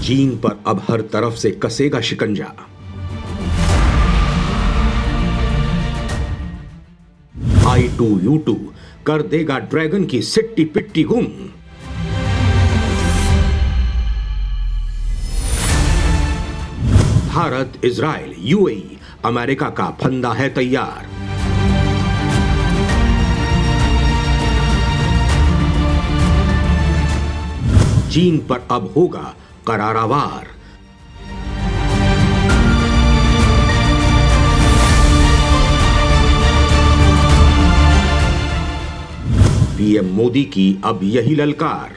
चीन पर अब हर तरफ से कसेगा शिकंजा। I2U2 कर देगा ड्रैगन की सिट्टी पिट्टी गुम। भारत, इजराइल, यूएई, अमेरिका का फंदा है तैयार। चीन पर अब होगा करारा वार। पीएम मोदी की अब यही ललकार।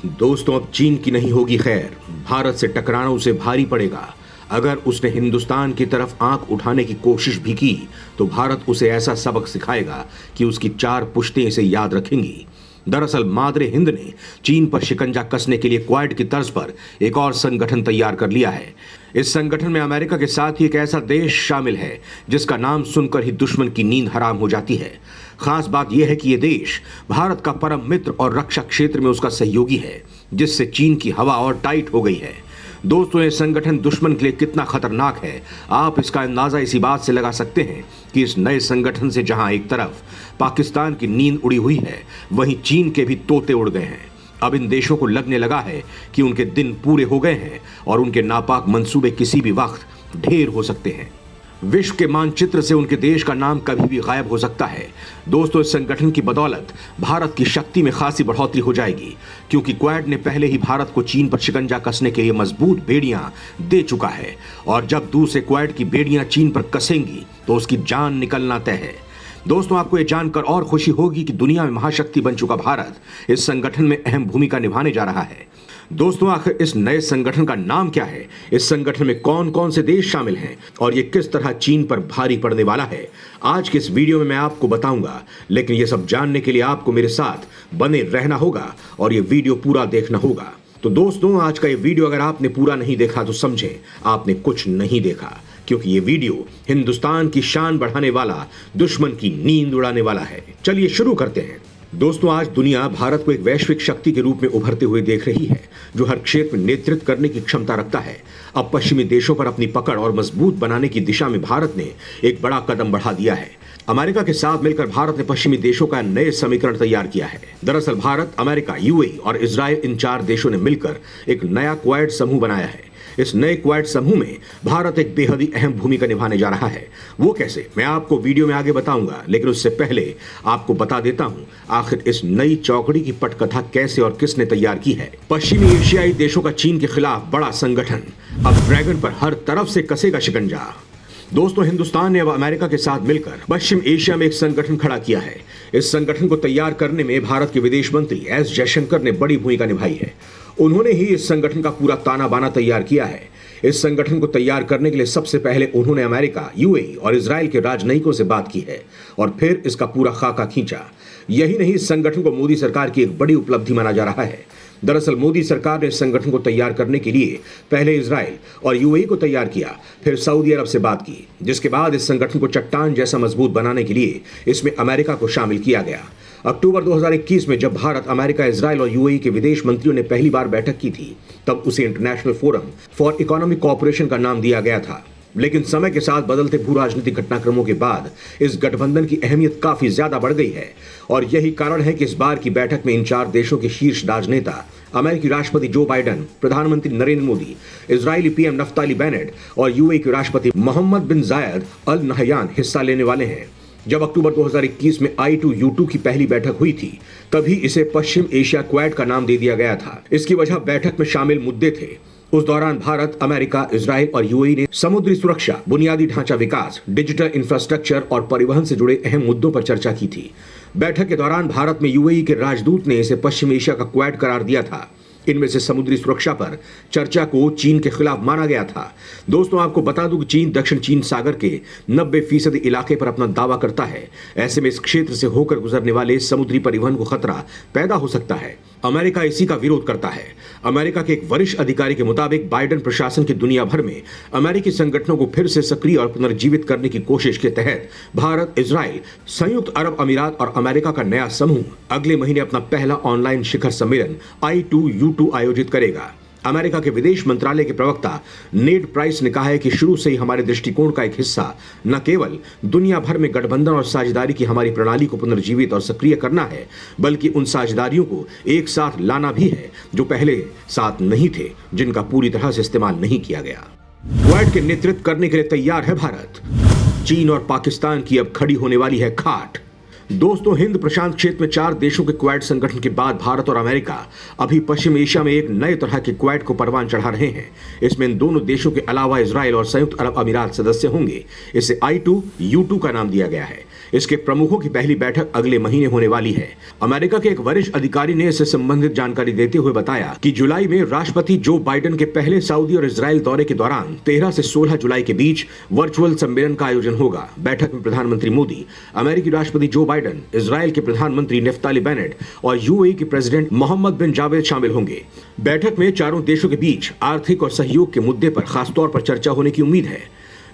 दोस्तों, अब चीन की नहीं होगी खैर। भारत से टकराना उसे भारी पड़ेगा। अगर उसने हिंदुस्तान की तरफ आंख उठाने की कोशिश भी की तो भारत उसे ऐसा सबक सिखाएगा कि उसकी 4 पुश्तें इसे याद रखेंगी। दरअसल मादरे हिंद ने चीन पर शिकंजा कसने के लिए क्वाड की तर्ज पर एक और संगठन तैयार कर लिया है। इस संगठन में अमेरिका के साथ ही एक ऐसा देश शामिल है जिसका नाम सुनकर ही दुश्मन की नींद हराम हो जाती है। खास बात यह है कि यह देश भारत का परम मित्र और रक्षा क्षेत्र में उसका सहयोगी है, जिससे चीन की हवा और टाइट हो गई है। दोस्तों, यह संगठन दुश्मन के लिए कितना खतरनाक है, आप इसका अंदाजा इसी बात से लगा सकते हैं कि इस नए संगठन से जहां एक तरफ पाकिस्तान की नींद उड़ी हुई है, वहीं चीन के भी तोते उड़ गए हैं। अब इन देशों को लगने लगा है कि उनके दिन पूरे हो गए हैं और उनके नापाक मंसूबे किसी भी वक्त ढेर हो सकते हैं। विश्व के मानचित्र से उनके देश का नाम कभी भी गायब हो सकता है। दोस्तों, इस संगठन की बदौलत भारत की शक्ति में खासी बढ़ोतरी हो जाएगी, क्योंकि क्वाड ने पहले ही भारत को चीन पर शिकंजा कसने के लिए मजबूत बेड़ियां दे चुका है, और जब दूसरे क्वाड की बेड़ियां चीन पर कसेंगी तो उसकी जान निकलना तय है। दोस्तों, आपको यह जानकर और खुशी होगी कि दुनिया में महाशक्ति बन चुका भारत इस संगठन में अहम भूमिका निभाने जा रहा है। दोस्तों, आखिर इस नए संगठन का नाम क्या है, इस संगठन में कौन कौन से देश शामिल हैं और ये किस तरह चीन पर भारी पड़ने वाला है, आज के इस वीडियो में मैं आपको बताऊंगा। लेकिन ये सब जानने के लिए आपको मेरे साथ बने रहना होगा और ये वीडियो पूरा देखना होगा। तो दोस्तों, आज का ये वीडियो अगर आपने पूरा नहीं देखा तो समझें आपने कुछ नहीं देखा, क्योंकि ये वीडियो हिंदुस्तान की शान बढ़ाने वाला, दुश्मन की नींद उड़ाने वाला है। चलिए शुरू करते हैं। दोस्तों, आज दुनिया भारत को एक वैश्विक शक्ति के रूप में उभरते हुए देख रही है, जो हर क्षेत्र में नेतृत्व करने की क्षमता रखता है। अब पश्चिमी देशों पर अपनी पकड़ और मजबूत बनाने की दिशा में भारत ने एक बड़ा कदम बढ़ा दिया है। अमेरिका के साथ मिलकर भारत ने पश्चिमी देशों का नए समीकरण तैयार किया है। दरअसल भारत, अमेरिका, यूएई और इजराइल, इन 4 देशों ने मिलकर एक नया क्वाड समूह बनाया है। इस नए क्वाड समूह में भारत एक बेहद ही अहम भूमिका निभाने जा रहा है। वो कैसे, मैं आपको वीडियो में आगे बताऊंगा, लेकिन उससे पहले आपको बता देता हूं आखिर इस नई चौकड़ी की पटकथा कैसे और किसने तैयार की है। पश्चिमी एशियाई देशों का चीन के खिलाफ बड़ा संगठन अब ड्रैगन पर हर तरफ से कसेगा शिकंजा। दोस्तों, हिंदुस्तान ने अब अमेरिका के साथ मिलकर पश्चिम एशिया में एक संगठन खड़ा किया है। इस संगठन को तैयार करने में भारत के विदेश मंत्री एस जयशंकर ने बड़ी भूमिका निभाई है। उन्होंने ही इस संगठन का पूरा ताना बाना तैयार किया है। इस संगठन को तैयार करने के लिए सबसे पहले उन्होंने अमेरिका, यूएई और इजराइल के राजनयिकों से बात की है और फिर इसका पूरा खाका खींचा। यही नहीं, इस संगठन को मोदी सरकार की एक बड़ी उपलब्धि माना जा रहा है। दरअसल मोदी सरकार ने इस संगठन को तैयार करने के लिए पहले इजराइल और यूएई को तैयार किया, फिर सऊदी अरब से बात की, जिसके बाद इस संगठन को चट्टान जैसा मजबूत बनाने के लिए इसमें अमेरिका को शामिल किया गया। अक्टूबर 2021 में जब भारत, अमेरिका, इजराइल और यूएई के विदेश मंत्रियों ने पहली बार बैठक की थी, तब उसे international forum for economic cooperation का नाम दिया गया था। लेकिन समय के साथ बदलते भू राजनीतिक घटनाक्रमों के बाद इस गठबंधन की अहमियत काफी ज्यादा बढ़ गई है, और यही कारण है कि इस बार की बैठक में इन 4 देशों के शीर्ष राजनेता, अमेरिकी राष्ट्रपति जो बाइडेन, प्रधानमंत्री Narendra Modi, Israeli PM Naftali Bennett और यूएई के राष्ट्रपति मोहम्मद बिन जायद अल नहयान हिस्सा लेने वाले हैं। जब अक्टूबर 2021 में I2U2 की पहली बैठक हुई थी, तभी इसे पश्चिम एशिया क्वाड का नाम दे दिया गया था। इसकी वजह बैठक में शामिल मुद्दे थे। उस दौरान भारत, अमेरिका, इजराइल और यूएई ने समुद्री सुरक्षा, बुनियादी ढांचा विकास, डिजिटल इंफ्रास्ट्रक्चर और परिवहन से जुड़े अहम मुद्दों पर चर्चा की थी। बैठक के दौरान भारत में यूएई के राजदूत ने इसे पश्चिम एशिया का क्वाड करार दिया था। इनमें से समुद्री सुरक्षा पर चर्चा को चीन के खिलाफ माना गया था। दोस्तों, आपको बता दूं कि चीन दक्षिण चीन सागर के 90% इलाके पर अपना दावा करता है। ऐसे में इस क्षेत्र से होकर गुजरने वाले समुद्री परिवहन को खतरा पैदा हो सकता है। अमेरिका इसी का विरोध करता है। अमेरिका के एक वरिष्ठ अधिकारी के मुताबिक बाइडेन प्रशासन की दुनिया भर में अमेरिकी संगठनों को फिर से सक्रिय और पुनर्जीवित करने की कोशिश के तहत भारत, इजराइल, संयुक्त अरब अमीरात और अमेरिका का नया समूह अगले महीने अपना पहला ऑनलाइन शिखर सम्मेलन I2U2 आयोजित करेगा। अमेरिका के विदेश मंत्रालय के प्रवक्ता नेड प्राइस ने कहा है कि शुरू से ही हमारे दृष्टिकोण का एक हिस्सा न केवल दुनिया भर में गठबंधन और साझेदारी की हमारी प्रणाली को पुनर्जीवित और सक्रिय करना है, बल्कि उन साझेदारियों को एक साथ लाना भी है जो पहले साथ नहीं थे, जिनका पूरी तरह से इस्तेमाल नहीं किया गया। क्वेड के नेतृत्व करने के लिए तैयार है भारत। चीन और पाकिस्तान की अब खड़ी होने वाली है खाट। दोस्तों, हिंद प्रशांत क्षेत्र में 4 देशों के क्वेड संगठन के बाद भारत और अमेरिका अभी पश्चिम एशिया में एक नए तरह के क्वेड को परवान चढ़ा रहे हैं। इसमें इन दोनों देशों के अलावा इजराइल और संयुक्त अरब अमीरात सदस्य होंगे। इसे I2U2 का नाम दिया गया है। इसके प्रमुखों की पहली बैठक अगले महीने होने वाली है। अमेरिका के एक वरिष्ठ अधिकारी ने इससे संबंधित जानकारी देते हुए बताया कि जुलाई में राष्ट्रपति जो बाइडेन के पहले सऊदी और इजराइल दौरे के दौरान 13 से 16 जुलाई के बीच वर्चुअल सम्मेलन का आयोजन होगा। बैठक में प्रधानमंत्री मोदी, अमेरिकी राष्ट्रपति जो बाइडेन, इजराइल के प्रधानमंत्री नेफ्ताली बेनेट और यूएई के प्रेसिडेंट मोहम्मद बिन जावेद शामिल होंगे। बैठक में चारों देशों के बीच आर्थिक और सहयोग के मुद्दे पर खासतौर पर चर्चा होने की उम्मीद है।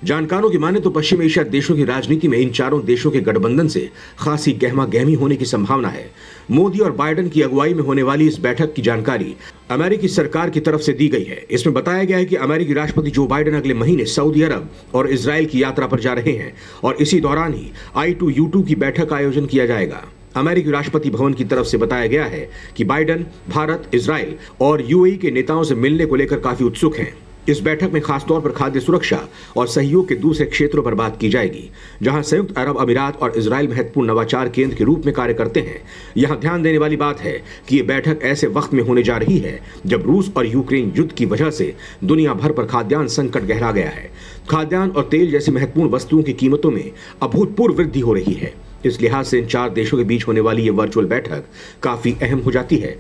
जानकारों की माने तो पश्चिम एशिया देशों की राजनीति में इन चारों देशों के गठबंधन से खासी गहमा गहमी होने की संभावना है। मोदी और बाइडेन की अगुवाई में होने वाली इस बैठक की जानकारी अमेरिकी सरकार की तरफ से दी गई है। इसमें बताया गया है कि अमेरिकी राष्ट्रपति जो बाइडेन अगले महीने सऊदी अरब और इजराइल की यात्रा पर जा रहे हैं और इसी दौरान ही I2U2 की बैठक का आयोजन किया जाएगा। अमेरिकी राष्ट्रपति भवन की तरफ से बताया गया है कि बाइडेन भारत, इजराइल और यूएई के नेताओं से मिलने को लेकर काफी उत्सुक हैं। इस बैठक में खासतौर पर खाद्य सुरक्षा और सहयोग के दूसरे क्षेत्रों पर बात की जाएगी, जहां संयुक्त अरब अमीरात और इजराइल महत्वपूर्ण नवाचार केंद्र के रूप में कार्य करते हैं। यहां ध्यान देने वाली बात है कि ये बैठक ऐसे वक्त में होने जा रही है जब रूस और यूक्रेन युद्ध की वजह से दुनिया भर पर खाद्यान्न संकट गहरा गया है। खाद्यान्न और तेल जैसी महत्वपूर्ण वस्तुओं की कीमतों में अभूतपूर्व वृद्धि हो रही है। इस लिहाज से इन 4 देशों के बीच होने वाली ये वर्चुअल बैठक काफी अहम हो जाती है।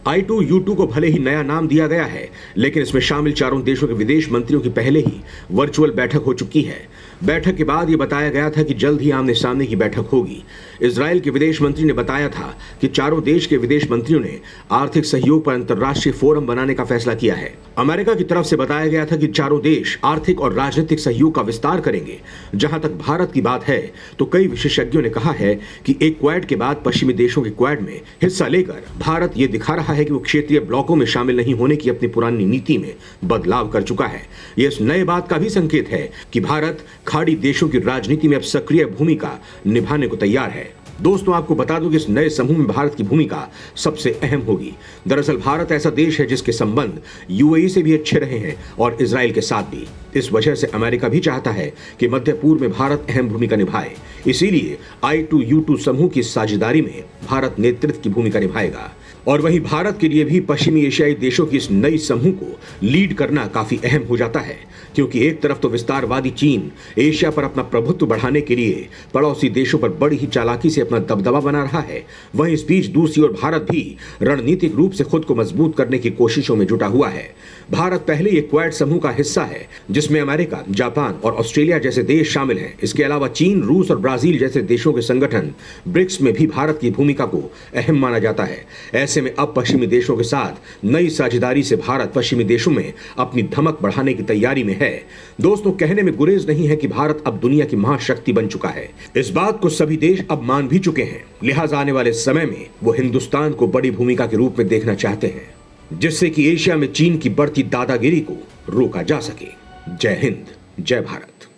I2U2 को भले ही नया नाम दिया गया है, लेकिन इसमें शामिल चारों देशों के विदेश मंत्रियों की पहले ही वर्चुअल बैठक हो चुकी है। बैठक के बाद यह बताया गया था कि जल्द ही आमने सामने की बैठक होगी। इजराइल के विदेश मंत्री ने बताया था कि चारों देश के विदेश मंत्रियों ने आर्थिक सहयोग पर अंतर्राष्ट्रीय फोरम बनाने का फैसला किया है। अमेरिका की तरफ से बताया गया था कि चारों देश आर्थिक और राजनीतिक सहयोग का विस्तार करेंगे। जहां तक भारत की बात है तो कई विशेषज्ञों ने कहा है कि एक क्वेड के बाद पश्चिमी देशों के क्वेड में हिस्सा लेकर भारत ये दिखा रहा है कि वो क्षेत्रीय ब्लॉकों में शामिल नहीं होने की अपनी पुरानी नीति में बदलाव कर चुका है। यह इस नए बात का भी संकेत है कि भारत खाड़ी देशों की राजनीति में अब सक्रिय भूमिका निभाने को तैयार है। दोस्तों, आपको बता दूं कि इस नए समूह में भारत की भूमिका सबसे अहम होगी। दरअसल भारत ऐसा देश है जिसके संबंध यूएई से भी अच्छे रहे हैं और इजराइल के साथ भी। इस वजह से अमेरिका भी चाहता है कि मध्य पूर्व में भारत अहम भूमिका निभाए। इसीलिए I2U2 समूह की साझेदारी में भारत नेतृत्व की भूमिका निभाएगा। और वहीं भारत के लिए भी पश्चिमी एशियाई देशों की इस नई समूह को लीड करना काफी अहम हो जाता है, क्योंकि एक तरफ तो विस्तारवादी चीन एशिया पर अपना प्रभुत्व बढ़ाने के लिए पड़ोसी देशों पर बड़ी ही चालाकी से अपना दबदबा बना रहा है, वहीं इस बीच दूसरी ओर भारत भी रणनीतिक रूप से खुद को मजबूत करने की कोशिशों में जुटा हुआ है। भारत पहले ये क्वाड समूह का हिस्सा है, जिसमें अमेरिका, जापान और ऑस्ट्रेलिया जैसे देश शामिल हैं। इसके अलावा चीन, रूस और ब्राजील जैसे देशों के संगठन ब्रिक्स में भी भारत की भूमिका को अहम माना जाता है। ऐसे में अब पश्चिमी देशों के साथ नई साझेदारी से भारत पश्चिमी देशों में अपनी धमक बढ़ाने की तैयारी में है। दोस्तों, कहने में गुरेज नहीं है कि भारत अब दुनिया की महाशक्ति बन चुका है। इस बात को सभी देश अब मान भी चुके हैं। लिहाजा आने वाले समय में वो हिंदुस्तान को बड़ी भूमिका के रूप में देखना चाहते हैं, जिससे कि एशिया में चीन की बढ़ती दादागिरी को रोका जा सके। जय हिंद, जय भारत।